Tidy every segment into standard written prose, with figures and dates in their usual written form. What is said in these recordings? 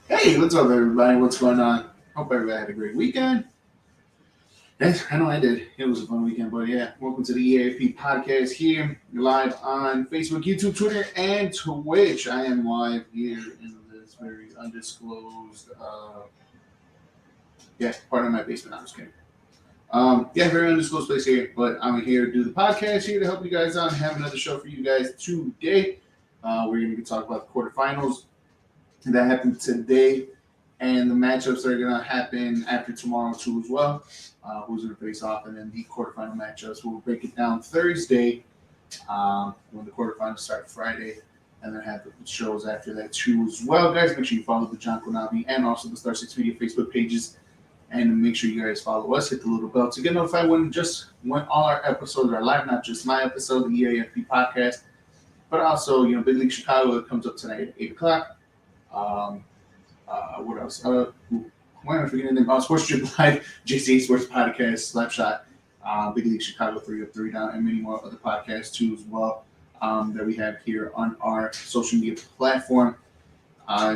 Hey, what's up, everybody? What's going on? Hope everybody had a great weekend. Yes, I know I did. It was a fun weekend, but yeah, welcome to the E.A.F.P podcast here. You're live on Facebook, YouTube, Twitter, and Twitch. I am live here in this very undisclosed, part of my basement. I'm just kidding. Very undisclosed place here, but I'm here to do the podcast here to help you guys out and have another show for you guys today. We're going to talk about the quarterfinals that happened today and the matchups that are going to happen after tomorrow too as well. Who's going to face off, and then the quarterfinal matchups. We'll break it down Thursday when the quarterfinals start Friday, and then have the shows after that too as well. Guys, make sure you follow the John Konabi and also the Star Six Media Facebook pages, and make sure you guys follow us. Hit the little bell to get notified when all our episodes are live, not just my episode, the E.A.F.P podcast, but also Big League Chicago that comes up tonight at 8 o'clock. Um, what else? Why am I forgetting the name? Sports Strip Live, JCA Sports Podcast, Slapshot, Big League Chicago, 3 Up, 3 Down, and many more other podcasts too as well that we have here on our social media platform.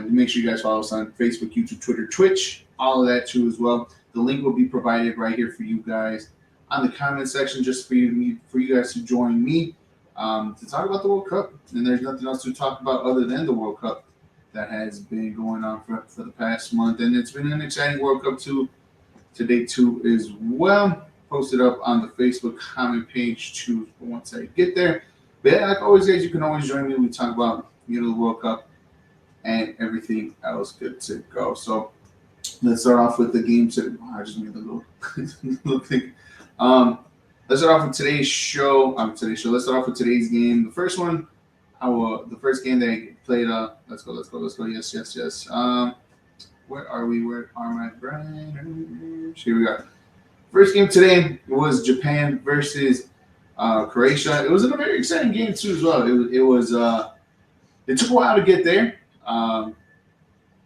Make sure you guys follow us on Facebook, YouTube, Twitter, Twitch, all of that too as well. The link will be provided right here for you guys on the comment section, just for you guys to join me to talk about the World Cup. And there's nothing else to talk about other than the World Cup that has been going on for the past month, and it's been an exciting World Cup today too as well. Posted up on the Facebook comment page too once I get there. But yeah, like always, guys, you can always join me. We talk about the World Cup and everything else good to go. So let's start off with the game today. I just made a little little thing. Let's start off with today's show. Let's start off with today's game. The first one. The first game they played. Let's go. Yes. Where are we? Where are my brains? Here we go. First game today was Japan versus Croatia. It was a very exciting game too as well. It was. It took a while to get there.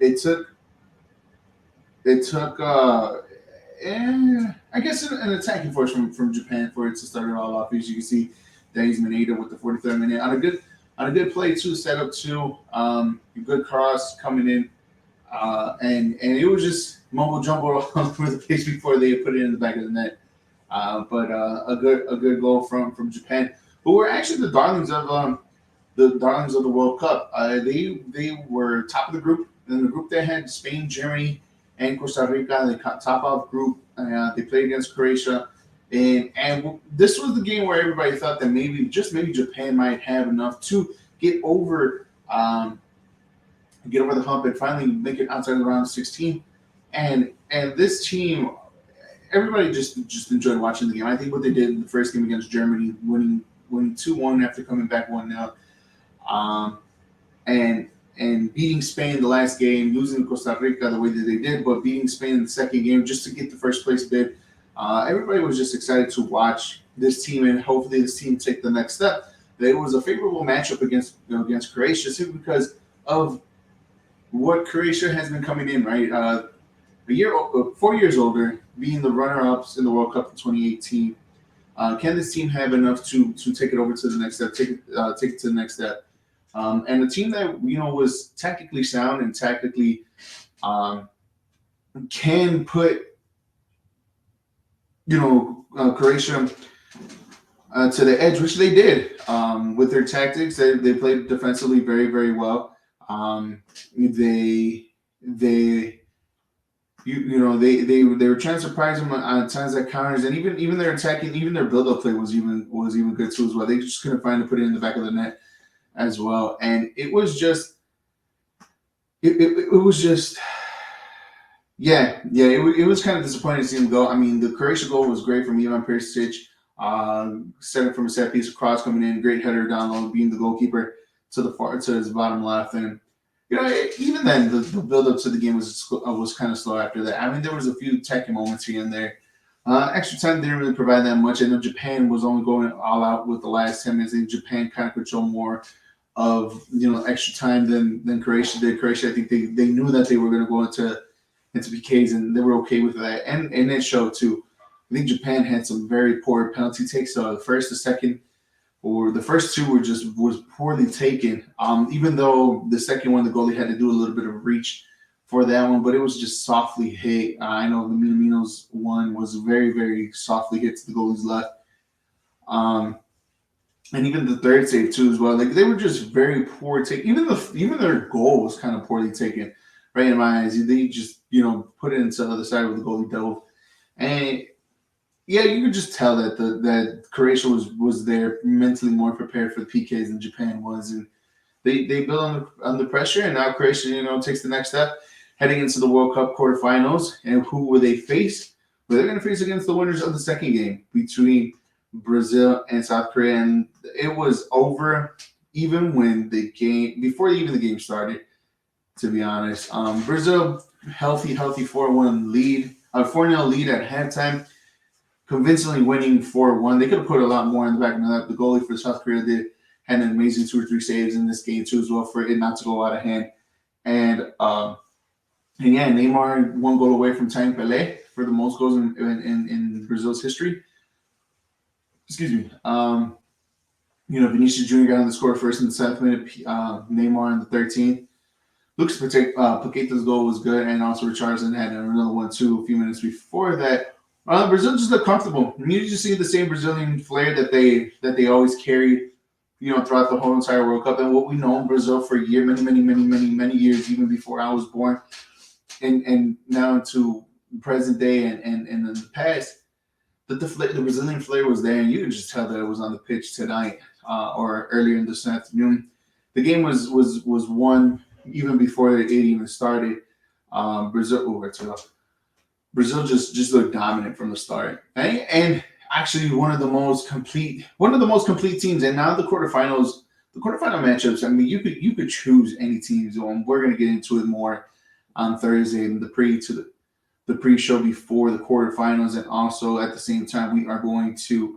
It took. I guess an attacking force from Japan for it to start it all off. As you can see, Days Maneda with the 43rd minute on a good play too, set up too. A good cross coming in, and it was just mumble jumble all over the place before they put it in the back of the net. But a good goal from Japan, who were actually the darlings of the World Cup. They were top of the group. In the group they had Spain, Germany, and Costa Rica. They top off group. They played against Croatia. And this was the game where everybody thought that maybe Japan might have enough to get over the hump and finally make it outside the round of 16. And this team, everybody just enjoyed watching the game. I think what they did in the first game against Germany, winning 2-1 after coming back 1-0, and beating Spain the last game, losing to Costa Rica the way that they did, but beating Spain in the second game just to get the first place bid. Everybody was just excited to watch this team, and hopefully this team take the next step. It was a favorable matchup against Croatia simply because of what Croatia has been coming in, right? 4 years older, being the runner-ups in the World Cup in 2018. Can this team have enough to take it over to the next step, take it to the next step? And a team that was tactically sound and tactically can put Croatia to the edge, which they did with their tactics. They played defensively very, very well. They were trying to surprise them on times like counters, and even their attacking, even their build-up play was even good too as well. They just couldn't find to put it in the back of the net as well, and it was just. It was just. It was kind of disappointing to see him go. I mean, the Croatia goal was great from Ivan Perisic. Set it from a set piece, cross coming in, great header down low, being the goalkeeper to his bottom left, and even then the build up to the game was kind of slow after that. I mean, there was a few techy moments here and there. Extra time didn't really provide that much. I know Japan was only going all out with the last 10 minutes. I think Japan kind of could show more of extra time than Croatia did. Croatia, I think they knew that they were going to go into PKs, and they were okay with that, and it showed too. I think Japan had some very poor penalty takes. So the first, the second, or the first two was poorly taken. Even though the second one, the goalie had to do a little bit of reach for that one, but it was just softly hit. I know the Minaminos one was very, very softly hit to the goalie's left. And even the third save too as well. Like they were just very poor take. Even their goal was kind of poorly taken, right in my eyes. They just put it into the other side with the goalie dove, and yeah, you could just tell that that Croatia was there mentally more prepared for the PKs than Japan was, and they built under pressure, and now Croatia takes the next step, heading into the World Cup quarterfinals. And who will they face? Well, they're going to face against the winners of the second game between Brazil and South Korea, and it was over even when before even the game started. To be honest, Brazil healthy 4-1 lead, 4-0 lead at halftime, convincingly winning 4-1. They could have put a lot more in the back of the net. The goalie for South Korea had an amazing 2 or 3 saves in this game too as well for it not to go out of hand. And yeah, Neymar 1 goal away from tying Pelé for the most goals in Brazil's history. Excuse me. Vinicius Jr. got on the score first in the 7th minute. Neymar in the 13th. Lucas Paqueta's goal was good, and also Richarlison had another one too a few minutes before that. Brazil just looked comfortable. You just see the same Brazilian flair that they always carried, throughout the whole entire World Cup, and what we know in Brazil for many years, even before I was born, and now to present day and in the past. That the Brazilian flair was there, and you could just tell that it was on the pitch tonight or earlier in this afternoon. The game was won even before it even started. Brazil just looked dominant from the start, and actually one of the most complete teams. And now the quarterfinal matchups. I mean, you could choose any teams, and we're gonna get into it more on Thursday in the pre-show before the quarterfinals, and also at the same time we are going to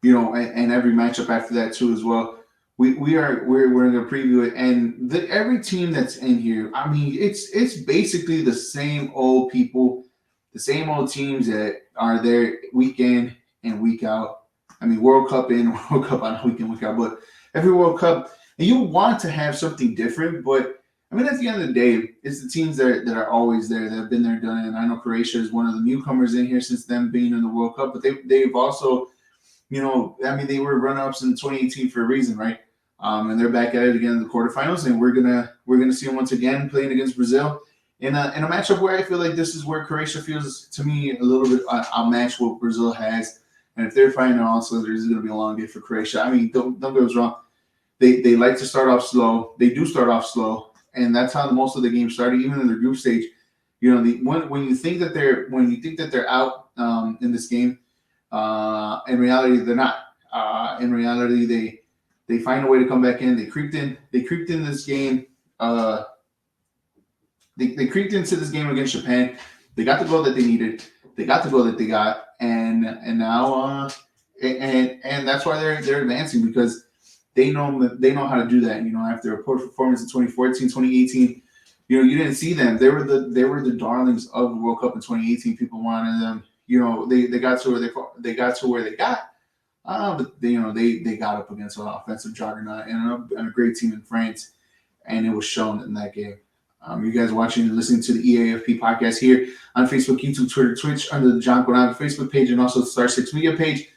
and every matchup after that too as well. We're going to preview it, and every team that's in here, I mean, it's basically the same old people, the same old teams that are there week in and week out. I mean, World Cup in, World Cup out, week in, week out, but every World Cup, and you want to have something different, but I mean, at the end of the day, it's the teams that are always there, that have been there, done it. And I know Croatia is one of the newcomers in here since them being in the World Cup, but they've also, they were runner-ups in 2018 for a reason, right? And they're back at it again in the quarterfinals, and we're gonna see them once again playing against Brazil in a matchup where I feel like this is where Croatia feels to me a little bit a match what Brazil has, and if they're fighting on all cylinders, it's gonna be a long day for Croatia. I mean, don't get us wrong, they like to start off slow. They do start off slow. And that's how most of the game started, even in their group stage. When you think that they're out in this game, in reality they're not. In reality, they find a way to come back in. They creeped in this game. They creeped into this game against Japan. They got the goal that they needed. They got the goal that they got, and now and that's why they're advancing, because they know how to do that. After a poor performance in 2014, 2018, you didn't see them. They were the darlings of the World Cup in 2018. People wanted them. They got to where they got. But they got up against an offensive juggernaut and a great team in France, and it was shown in that game. You guys watching and listening to the E.A.F.P podcast here on Facebook, YouTube, Twitter, Twitch, under the John Guanavi Facebook page, and also the Star 6 Media page.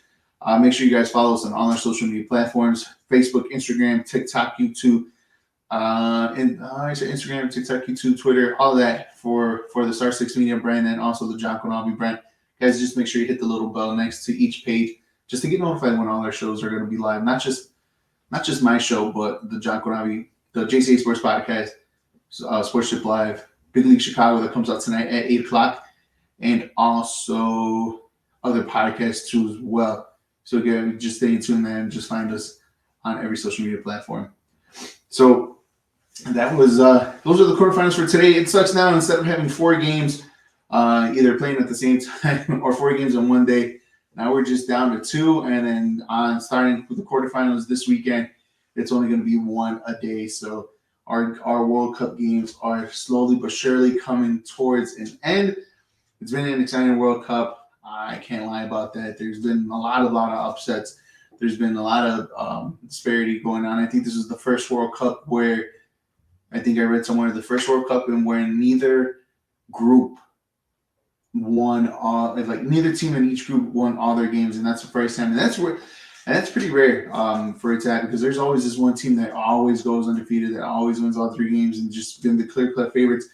Make sure you guys follow us on all our social media platforms: Facebook, Instagram, TikTok, YouTube, Instagram, TikTok, YouTube, Twitter, all that for the Star 6 Media brand, and also the John Guanavi brand. Guys, just make sure you hit the little bell next to each page, just to get notified when all our shows are going to be live. Not just my show, but the John Guanavi, the JCA Sports Podcast, Sports Ship Live, Big League Chicago that comes out tonight at 8:00, and also other podcasts too as well. So again, just stay tuned and just find us on every social media platform. So that was those are the quarterfinals for today. It sucks now, instead of having 4 games either playing at the same time or 4 games in one day, now we're just down to 2, and then starting with the quarterfinals this weekend, it's only going to be 1 a day. So our World Cup games are slowly but surely coming towards an end. It's been an exciting World Cup. I can't lie about that. There's been a lot of upsets. There's been a lot of disparity going on. I think this is the first World Cup where I think I read somewhere the first World Cup in where neither group won all, like neither team in each group won all their games, and that's the first time, and that's pretty rare for it to happen because there's always this one team that always goes undefeated, that always wins all 3 games, and just been the clear-cut favorites.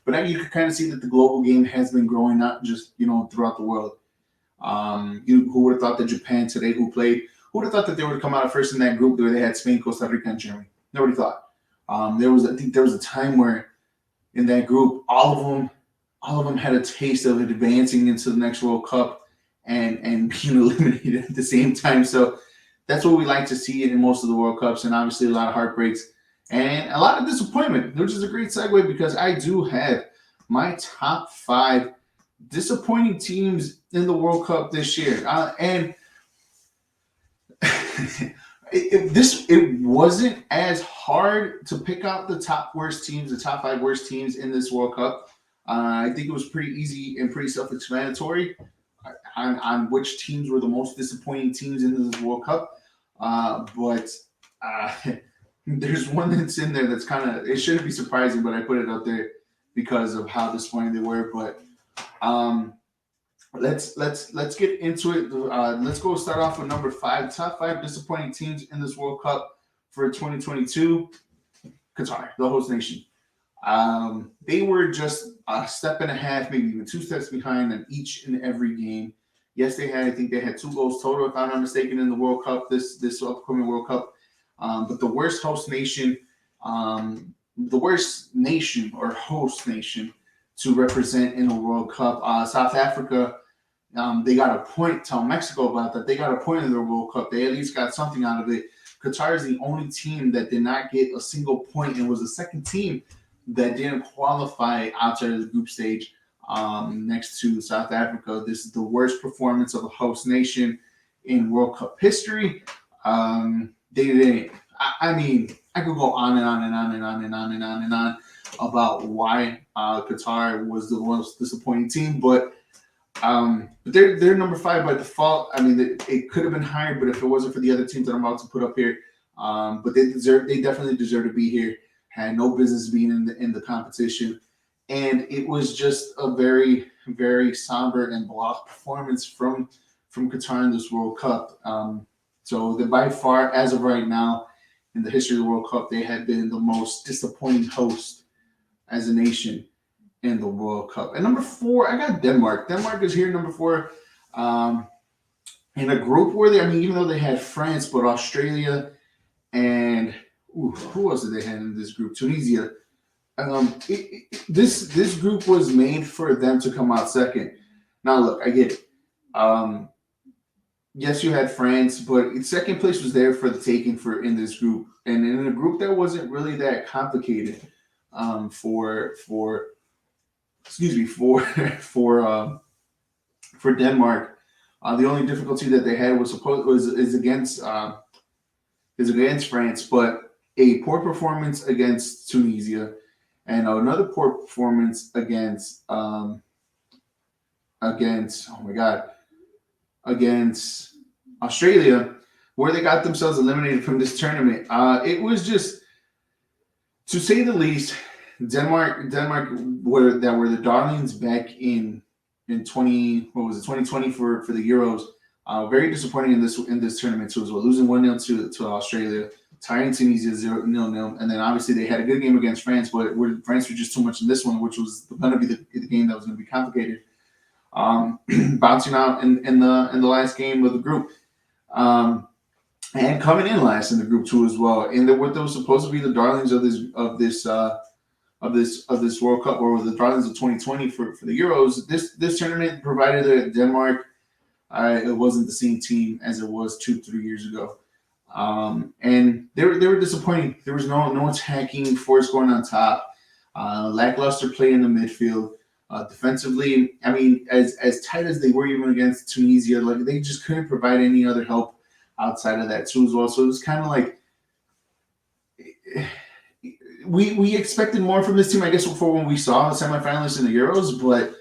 But now you can kind of see that the global game has been growing, not just throughout the world. Who would have thought that Japan today, who would have thought that they would come out first in that group where they had Spain, Costa Rica, and Germany? Nobody thought. I think there was a time where in that group, all of them had a taste of advancing into the next World Cup and being eliminated at the same time. So that's what we like to see in most of the World Cups, and obviously a lot of heartbreaks and a lot of disappointment, which is a great segue because I do have my top 5 disappointing teams in the World Cup this year. And it wasn't as hard to pick out the top worst teams, the top 5 worst teams in this World Cup. I think it was pretty easy and pretty self-explanatory on which teams were the most disappointing teams in this World Cup. But there's one that's in there that's kind of, it shouldn't be surprising, but I put it out there because of how disappointing they were. But let's get into it. Let's go start off with number 5. Top 5 disappointing teams in this World Cup for 2022. Qatar, the host nation. They were just a step and a half, maybe even 2 steps behind in each and every game. Yes, I think they had 2 goals total, if I'm not mistaken, in the World Cup, this upcoming World Cup. But the worst host nation or host nation to represent in a World Cup, South Africa. They got a point. Tell Mexico about that. They got a point in their World Cup. They at least got something out of it. Qatar is the only team that did not get a single point and was the second team that didn't qualify outside of the group stage next to South Africa. This is the worst performance of a host nation in World Cup history. I mean, I could go on and on and on and on and on and on and on about why Qatar was the most disappointing team, but they're number 5 by default. I mean, it could have been higher, but if it wasn't for the other teams that I'm about to put up here, but they definitely deserve to be here. Had no business being in the competition, and it was just a very, very somber and blah performance from Qatar in this World Cup. So by far, as of right now, in the history of the World Cup, they have been the most disappointing host as a nation in the World Cup. And number 4, I got Denmark. Denmark is here, number 4. In a group where even though they had France, but Australia and who else did they have in this group? Tunisia. This group was made for them to come out second. Now, look, I get it. Yes, you had France, but second place was there for the taking in this group, and in a group that wasn't really that complicated for Denmark. The only difficulty that they had is against France, but a poor performance against Tunisia and another poor performance against Australia, where they got themselves eliminated from this tournament. It was just, to say the least, Denmark were the darlings back in 2020 for the Euros. Very disappointing in this tournament. So it was losing 1-0 to Australia, tying Tunisia 0-0, and then obviously they had a good game against France, but France was just too much in this one, which was going to be the game that was going to be complicated. Bouncing out in the last game of the group, and coming in last in the group too as well. And what was supposed to be the darlings of this World Cup, or the darlings of 2020 for the Euros. This tournament provided that Denmark, it wasn't the same team as it was 2-3 years ago. And they were disappointing. There was no attacking force going on top. Lackluster play in the midfield. Defensively, as tight as they were even against Tunisia, like they just couldn't provide any other help outside of that too as well. So it was kind of like we expected more from this team, I guess, before when we saw the semifinalists in the Euros, but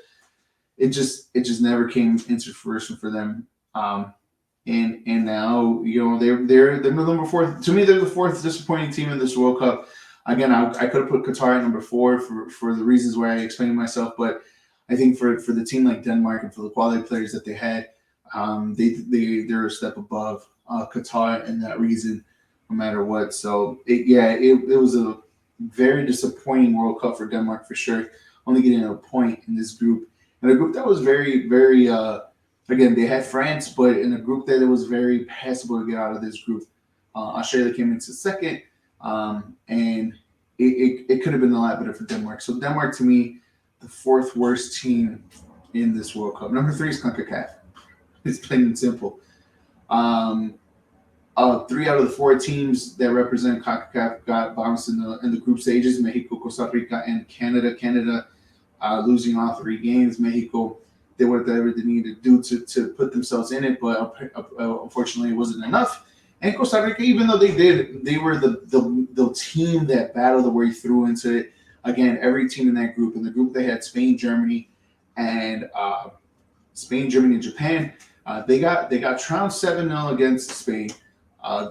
it just never came into fruition for them. And now they're the number 4. To me, they're the 4th disappointing team in this World Cup. Again, I could have put Qatar at number 4 for the reasons where I explained myself, but I think for the team like Denmark and for the quality players that they had, they're a step above Qatar in that reason, no matter what. So it was a very disappointing World Cup for Denmark for sure. Only getting a point in this group, and a group that was very very. Again, they had France, but in a group that it was very passable to get out of this group. Australia came into second, and it could have been a lot better for Denmark. So Denmark, to me, the 4th worst team in this World Cup. Number 3 is CONCACAF. It's plain and simple. 3 out of the 4 teams that represent CONCACAF got bounced in the group stages: Mexico, Costa Rica, and Canada. Canada losing all 3 games. Mexico did whatever they needed to do to put themselves in it, but unfortunately, it wasn't enough. And Costa Rica, even though they were the team that battled their way through into it. Again, every team in that group. In the group, they had Spain, Germany, and Japan. They got trounced 7-0 against Spain.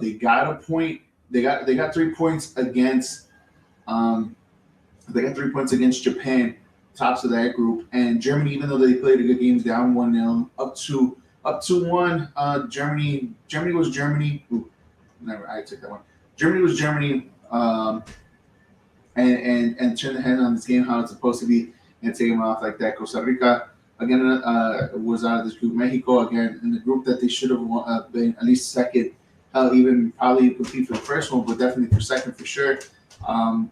They got a point. They got 3 points against. They got 3 points against Japan, tops of that group. And Germany, even though they played a good game, down 1-0, up to 1. Germany was Germany. Ooh, never. I took that one. Germany was Germany. And turn the hand on this game how it's supposed to be and take them off like that. Costa Rica again was out of this group. Mexico again in the group that they should have been at least second. Even probably compete for the first one, but definitely for second for sure.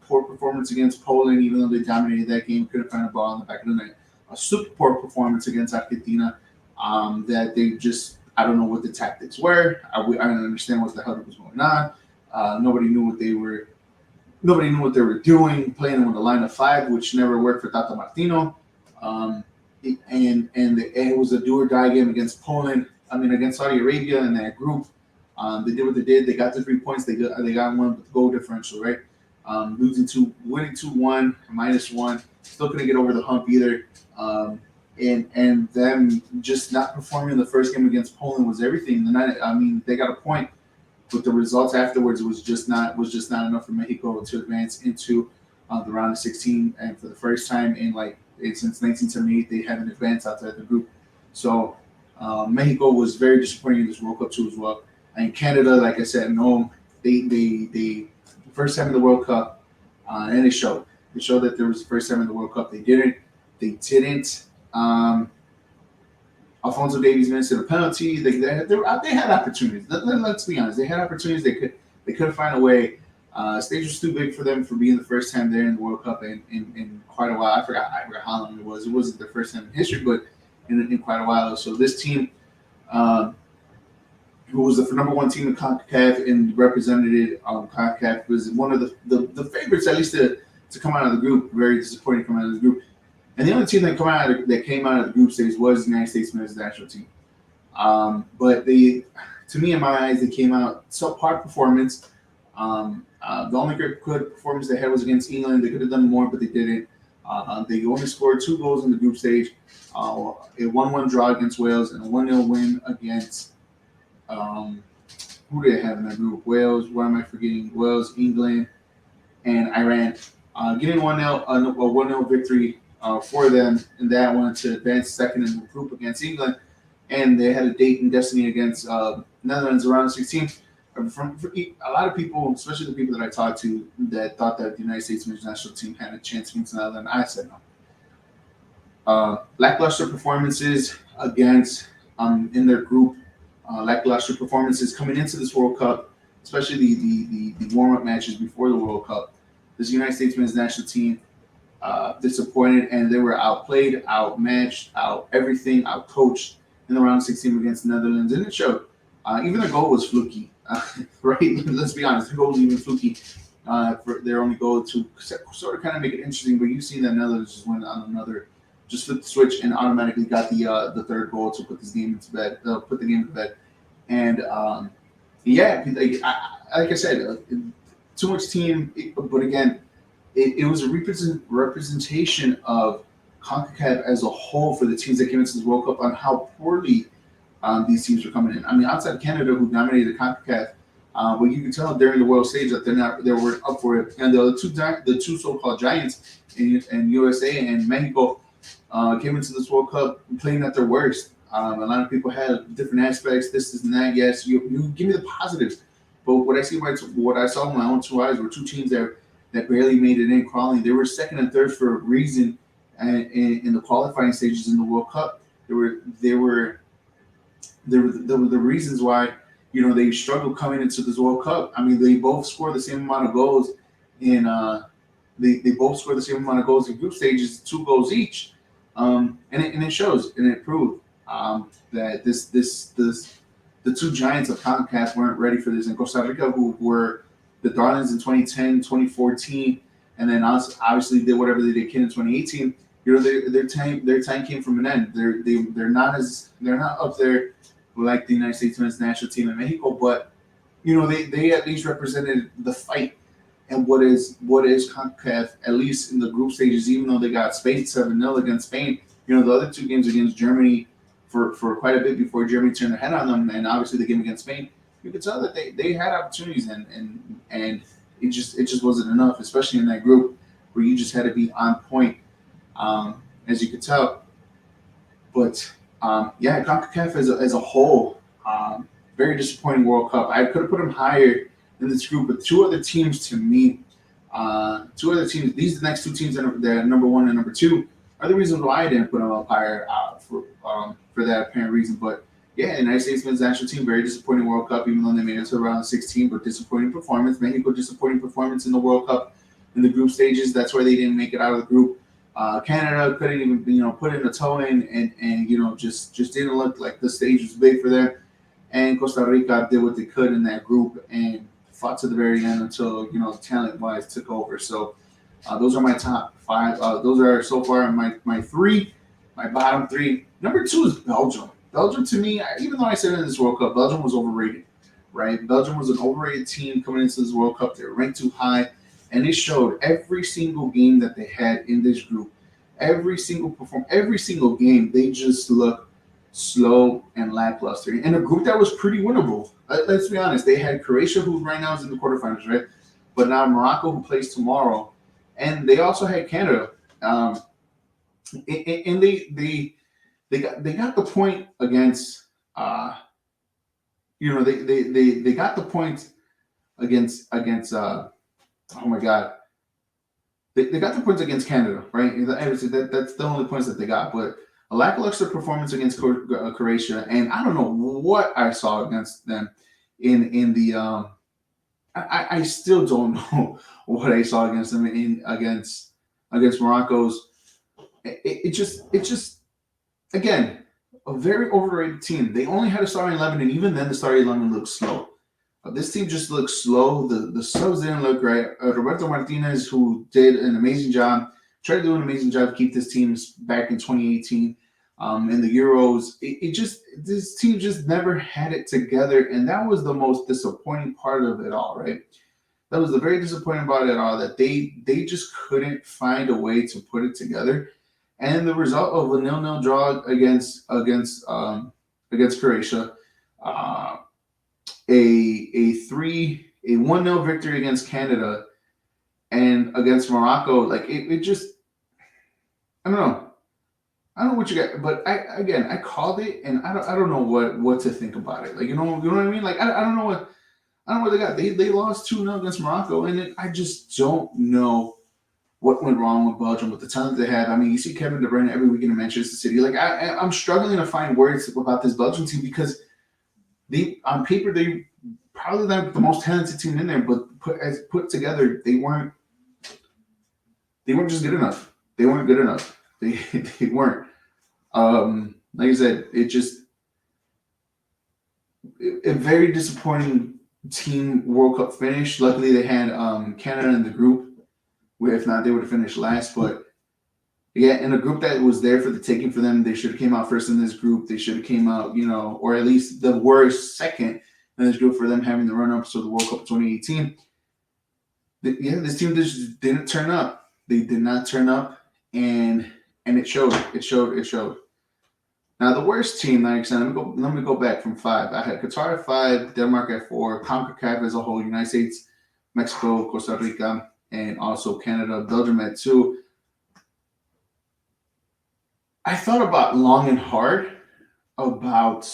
Poor performance against Poland, even though they dominated that game, couldn't find a ball in the back of the net. A super poor performance against Argentina. That they just, I don't know what the tactics were. I don't understand what the hell was going on. Nobody knew what they were doing, playing with a line of 5, which never worked for Tata Martino. It was a do or die game against Poland. Against Saudi Arabia in that group. They did what they did. They got the 3 points. They got one with the goal differential, right? Winning 2-1, -1. Still couldn't get over the hump either. And them just not performing in the first game against Poland was everything. They got a point. But the results afterwards was just not enough for Mexico to advance into the round of 16, and for the first time since 1978 they haven't advanced outside the group. So Mexico was very disappointing in this World Cup too as well. And Canada, like I said, no, they first time in the World Cup, and it showed that there was the first time in the World Cup. They didn't. Alphonso Davies missed a penalty. They had opportunities. Let's be honest. They had opportunities. They could find a way. Stage was too big for them for being the first time there in the World Cup in quite a while. I forgot how long it was. It wasn't their first time in history, but in quite a while. So this team, who was the number 1 team in CONCACAF and represented CONCACAF, was one of the favorites, at least to come out of the group. Very disappointing to come out of the group. And the only team that came out of the group stage was the United States men's national team. But to me, in my eyes, they came out subpar performance. The only good performance they had was against England. They could have done more, but they didn't. They only scored 2 goals in the group stage. A 1-1 draw against Wales and a 1-0 win against who do they have in that group? Wales. What am I forgetting? Wales, England, and Iran. Getting 1-0 victory for them in that one to advance second in the group against England, and they had a date in destiny against Netherlands around the 16. For a lot of people, especially the people that I talked to, that thought that the United States men's national team had a chance against Netherlands, I said no. Lackluster performances against in their group. Lackluster performances coming into this World Cup, especially the warm-up matches before the World Cup. This United States men's national team disappointed, and they were outplayed, outmatched, outcoached in the round of 16 against the Netherlands, and it showed. Even the goal was fluky, right? Let's be honest, the goal was even fluky for their only goal to sort of kind of make it interesting. But you've seen that Netherlands just went on another, just flipped the switch and automatically got the third goal to put this game to bed, put the game to bed. And like I said, too much team, but again, it was a representation of CONCACAF as a whole for the teams that came into this World Cup on how poorly these teams were coming in. Outside of Canada, who dominated CONCACAF, But you can tell during the world stage that they were up for it. And the two so-called giants in USA and Mexico came into this World Cup playing at their worst. A lot of people had different aspects, this and that. Yes, you give me the positives, but what I saw with my own two eyes were two teams that barely made it in crawling. They were second and third for a reason, and in the qualifying stages in the World Cup, there were the reasons why they struggled coming into this World Cup. I mean, they both scored the same amount of goals in they both scored the same amount of goals in group stages, 2 goals each, and it shows and it proved that this the two giants of CONCACAF weren't ready for this. And Costa Rica, who were the darlings in 2010, 2014, and then obviously did whatever they did in 2018. Their time came from an end. They're not up there like the United States men's national team in Mexico, but they at least represented the fight. And what is CONCACAF, at least in the group stages, even though they got Spain 7-0 against Spain, the other two games against Germany for quite a bit before Germany turned their head on them, and obviously the game against Spain, you could tell that they had opportunities, and it just wasn't enough, especially in that group where you just had to be on point, as you could tell. But CONCACAF as a whole, very disappointing World Cup. I could have put them higher in this group, but two other teams to me, these are the next two teams that are number one and number two, are the reasons why I didn't put them up higher for that apparent reason. But yeah, the United States men's national team, very disappointing World Cup, even though they made it to round 16, but disappointing performance. Mexico, disappointing performance in the World Cup in the group stages. That's why they didn't make it out of the group. Canada couldn't even put in a toe in, and just didn't look like the stage was big for them. And Costa Rica did what they could in that group and fought to the very end until talent wise took over. So those are my top 5. Those are so far my 3, my bottom 3. Number 2 is Belgium. Belgium, to me, even though I said in this World Cup, Belgium was overrated, right? Belgium was an overrated team coming into this World Cup. They were ranked too high, and it showed every single game that they had in this group. Every single game, they just looked slow and lackluster in a group that was pretty winnable. Let's be honest. They had Croatia, who right now is in the quarterfinals, right? But now Morocco, who plays tomorrow, and they also had Canada. And they got the point against they got the point against oh my god. They got the points against Canada, right? That's the only points that they got. But a lackluster performance against Croatia, and I don't know what I saw against them in the. I still don't know what I saw against them against Morocco's. It just again a very overrated team. They only had a starting 11, and even then the starting 11 looked slow. This team just looked slow. The subs didn't look right. Roberto Martinez, who did an amazing job, tried to do an amazing job to keep this team back in 2018 in the Euros. This team just never had it together, and that was the most disappointing part of it all, right? That was the very disappointing part of it all, that they just couldn't find a way to put it together. And the result of a 0-0 draw against Croatia, a 1-0 victory against Canada, and against Morocco, like it just, I don't know what you got, but I called it, and I don't know what to think about it. Like you know what I mean? Like I don't know what they got. They lost 2-0 against Morocco, and I just don't know what went wrong with Belgium with the talent they had. I mean, you see Kevin De Bruyne every weekend in Manchester City. Like I'm struggling to find words about this Belgium team, because on paper they probably not the most talented team in there, but put together, they weren't just good enough. They weren't good enough. They weren't. Like I said, a very disappointing team World Cup finish. Luckily, they had Canada in the group, where if not, they would have finished last. But yeah, in a group that was there for the taking for them, they should have came out first in this group. They should have came out, or at least the worst second in this group for them having the run-up to the World Cup 2018. This team just didn't turn up. They did not turn up, and it showed. It showed. Now the worst team, like I said, let me go back from 5. I had Qatar at 5, Denmark at 4, CONCACAF as a whole, United States, Mexico, Costa Rica, and also Canada, Belgium at 2. I thought about long and hard about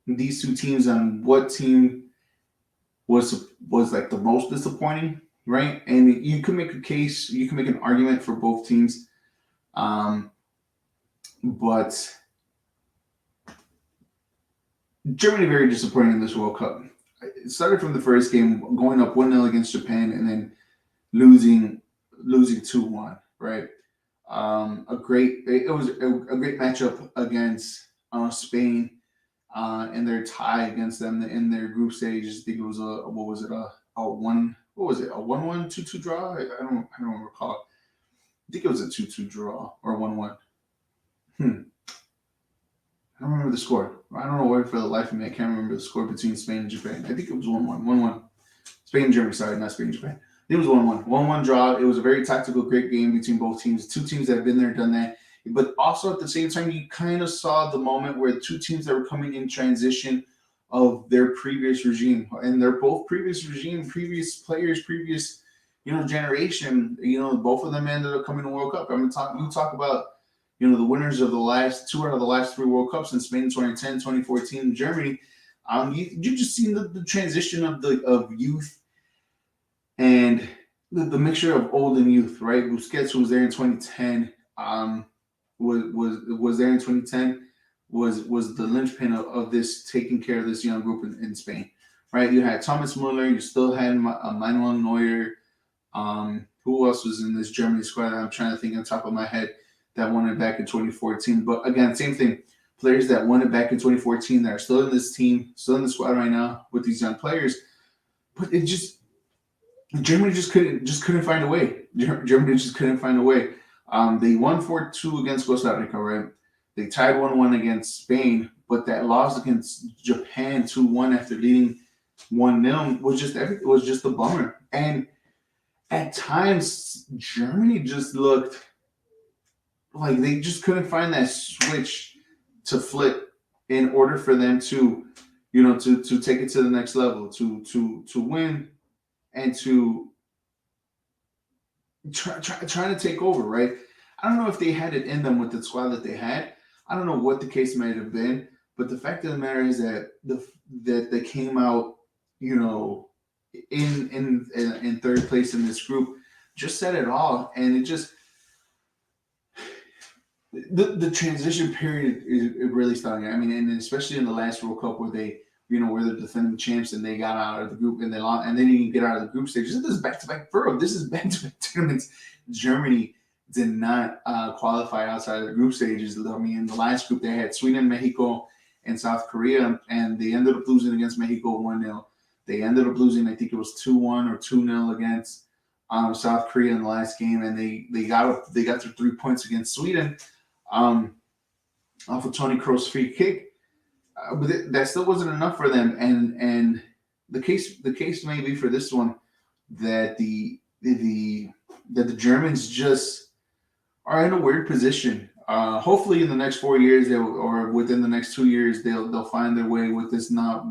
these two teams and what team was like the most disappointing, right? And you can make a case, you can make an argument for both teams, but Germany very disappointing in this World Cup. It started from the first game, going up 1-0 against Japan, and then losing 2-1, right? It was a great matchup against Spain in their tie against them in their group stage. I think it was a 1-1, 2-2 draw. I don't recall. I think it was a 2-2 draw or 1-1. I don't remember the score. I don't know why for the life of me I can't remember the score between Spain and Japan. I think it was 1-1. 1-1. Spain and Germany, sorry, not Spain and Japan. It was 1-1. 1-1 draw. It was a very tactical, great game between both teams. Two teams that have been there, done that. But also at the same time, you kind of saw the moment where two teams that were coming in transition of their previous regime. And they're both previous regime, previous players, previous, generation. Both of them ended up coming to World Cup. We talk about, the winners of the last 2 out of the last 3 World Cups in Spain 2010, 2014, and Germany. You just seen the transition of youth and the mixture of old and youth, right? Busquets, who was there in 2010, was there in 2010, was the linchpin of this taking care of this young group in Spain, right? You had Thomas Muller, you still had Manuel Neuer. Who else was in this Germany squad? I'm trying to think on top of my head that won it back in 2014. But again, same thing. Players that won it back in 2014 that are still in this team, still in the squad right now with these young players. But Germany just couldn't find a way. Germany just couldn't find a way. They won 4-2 against Costa Rica, right? They tied 1-1 against Spain, but that loss against Japan 2-1 after leading 1-0 was just a bummer. And at times, Germany just looked like they just couldn't find that switch to flip in order for them to, to take it to the next level, to win and to trying to take over, right? I don't know if they had it in them with the squad that they had. I don't know what the case might have been, but the fact of the matter is that that they came out, in third place in this group, just said it all, and it just the transition period is really starting. I mean, and especially in the last World Cup where they, were the defending champs and they got out of the group and they didn't even get out of the group stage. This is back-to-back This is back-to-back tournaments. Germany did not qualify outside of the group stages. I mean, in the last group they had Sweden, Mexico, and South Korea, and they ended up losing against Mexico 1-0. They ended up losing, I think it was 2-1 or 2-0 against South Korea in the last game, and they got their 3 points against Sweden. Off of Tony Kroos' free kick, but that still wasn't enough for them. And the case may be for this one that the Germans just are in a weird position. Hopefully, in the next 4 years, or within the next 2 years, they'll find their way with this now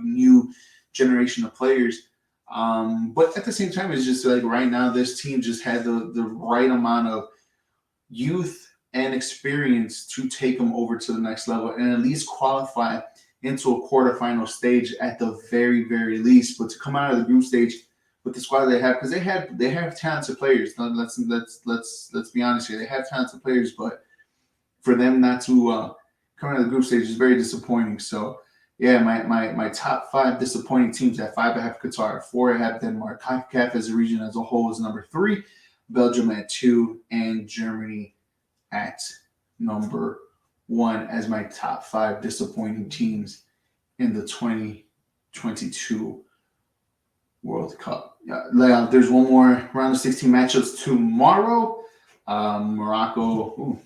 new generation of players. But at the same time, it's just like right now, this team just had the right amount of youth and experience to take them over to the next level and at least qualify into a quarterfinal stage at the very, very least. But to come out of the group stage with the squad they have, because they have talented players. Let's be honest here. They have talented players, but for them not to come out of the group stage is very disappointing. So yeah, my top 5 disappointing teams. At 5 I have Qatar, 4 I have Denmark. CONCACAF as a region as a whole is number 3, Belgium at 2, and Germany at number 1 as my top 5 disappointing teams in the 2022 World Cup. There's one more round of 16 matchups tomorrow. Morocco.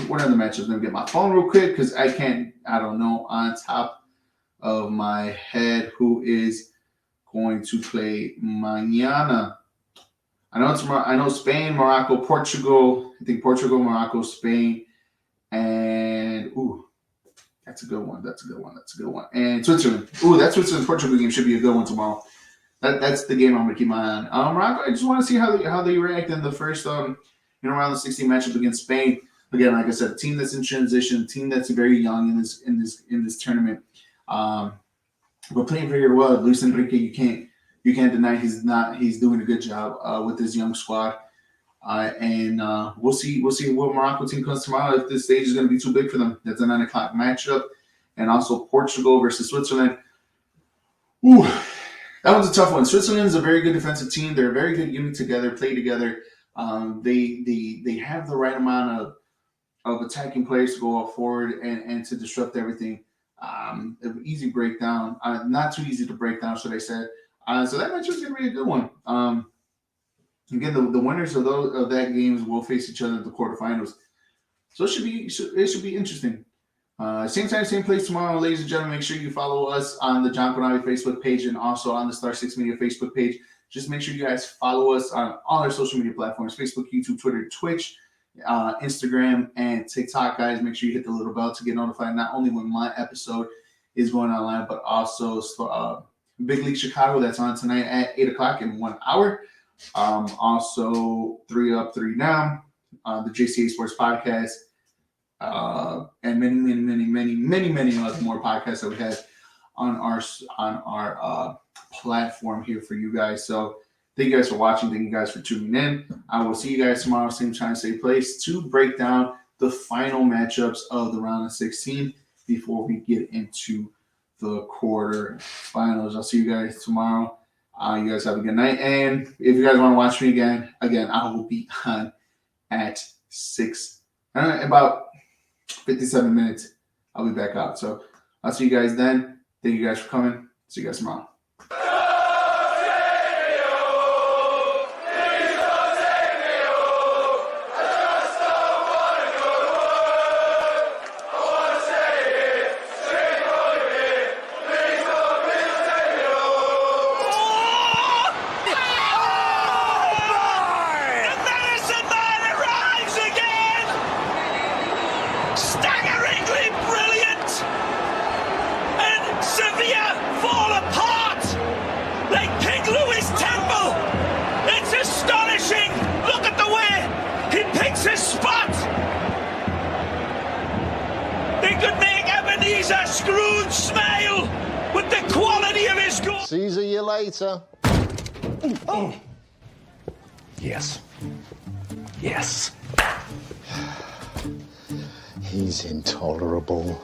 What are the matchups? Let me get my phone real quick because I don't know on top of my head who is going to play mañana. I know Spain, Morocco, Portugal. I think Portugal, Morocco, Spain, and That's a good one. That's a good one. That's a good one. And Switzerland. Ooh, that Switzerland-Portugal game should be a good one tomorrow. That's the game I'm gonna keep my eye on. Morocco, I just want to see how they react in the first round of 16 matchup against Spain. Again, like I said, a team that's in transition, a team that's very young in this tournament. But playing very well. Luis Enrique, you can't deny he's doing a good job with this young squad. And we'll see what Morocco team comes tomorrow. If this stage is going to be too big for them, that's a 9:00 matchup, and also Portugal versus Switzerland. Ooh, that one's a tough one. Switzerland is a very good defensive team. They're a very good unit together, play together. They have the right amount of attacking players to go up forward and to disrupt everything. Easy breakdown, not too easy to break down, should I say? So that match is going to be a good one. Again, the winners of that games will face each other in the quarterfinals. So it should be interesting. Same time, same place tomorrow, ladies and gentlemen. Make sure you follow us on the John Konavi Facebook page and also on the Star 6 Media Facebook page. Just make sure you guys follow us on all our social media platforms: Facebook, YouTube, Twitter, Twitch, Instagram, and TikTok. Guys, make sure you hit the little bell to get notified not only when my episode is going online, but also Big League Chicago that's on tonight at 8:00 in 1 hour. Also 3 Up, 3 Down, the JCA Sports Podcast, and many other more podcasts that we have on our platform here for you guys. So thank you guys for watching. Thank you guys for tuning in. I will see you guys tomorrow, same time, same place, to break down the final matchups of the round of 16 before we get into the quarterfinals. I'll see you guys tomorrow. You guys have a good night. And if you guys want to watch me again, I will be on at 6, about 57 minutes. I'll be back out. So I'll see you guys then. Thank you guys for coming. See you guys tomorrow. Staggeringly brilliant, and Sevilla fall apart like King Louis Temple. It's astonishing. Look at the way he picks his spot. They could make Ebenezer Scrooge smile with the quality of his goal. See you later. Oh. Yes. Yes. He's intolerable.